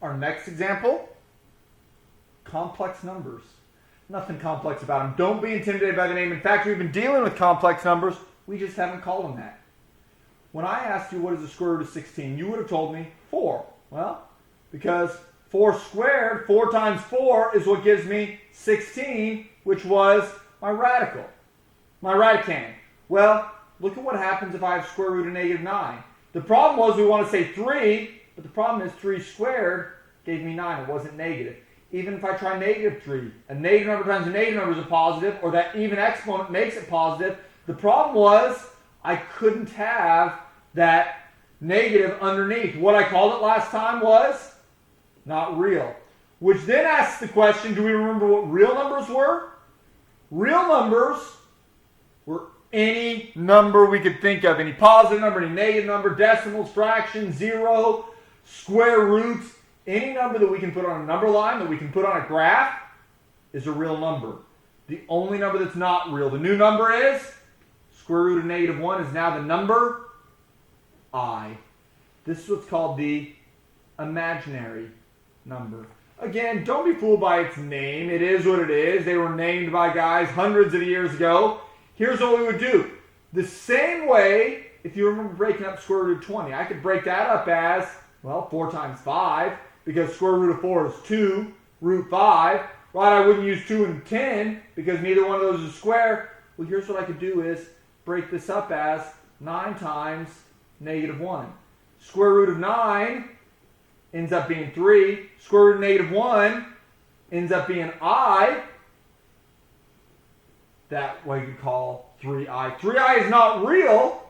Our next example, complex numbers. Nothing complex about them. Don't be intimidated by the name. In fact, we've been dealing with complex numbers. We just haven't called them that. When I asked you what is the square root of 16, you would have told me 4. Well, because 4 squared, 4 times 4 is what gives me 16, which was my radical, my radicand. Well, look at what happens if I have square root of negative 9. The problem was we want to say 3, but the problem is 3 squared gave me 9. It wasn't negative. Even if I try negative 3, a negative number times a negative number is a positive, or that even exponent makes it positive. The problem was I couldn't have that negative underneath. What I called it last time was not real. Which then asks the question, do we remember what real numbers were? Real numbers were any number we could think of. Any positive number, any negative number, decimals, fractions, zero, square roots. Any number that we can put on a number line, that we can put on a graph, is a real number. The only number that's not real, the new number is square root of negative 1 is now the number I. This is what's called the imaginary number. Again, don't be fooled by its name. It is what it is. They were named by guys hundreds of years ago. Here's what we would do. The same way, if you remember breaking up square root of 20, I could break that up as, well, 4 times 5, because square root of 4 is 2, root 5. Right, I wouldn't use 2 and 10, because neither one of those is a square. Well, here's what I could do is break this up as 9 times negative 1. Square root of 9 ends up being 3. Square root of negative 1 ends up being I. That way you could call 3i. 3i is not real,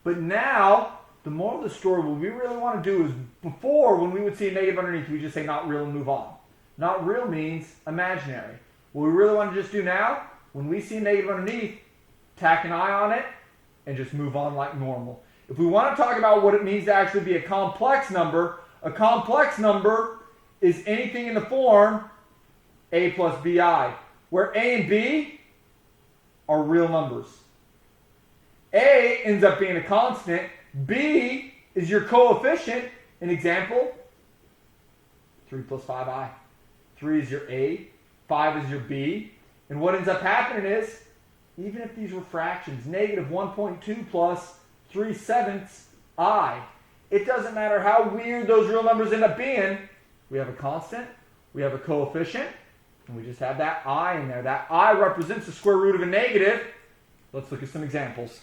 but now the moral of the story, what we really want to do is, before, when we would see a negative underneath, we just say not real and move on. Not real means imaginary. What we really want to just do now, when we see a negative underneath, tack an I on it and just move on like normal. If we want to talk about what it means to actually be a complex number is anything in the form a plus bi, where a and b are real numbers. A ends up being a constant. B is your coefficient. An example, 3 plus 5i. 3 is your A, 5 is your B. And what ends up happening is, even if these were fractions, negative 1.2 plus 3/7 I. It doesn't matter how weird those real numbers end up being. We have a constant, we have a coefficient, and we just have that I in there. That I represents the square root of a negative. Let's look at some examples.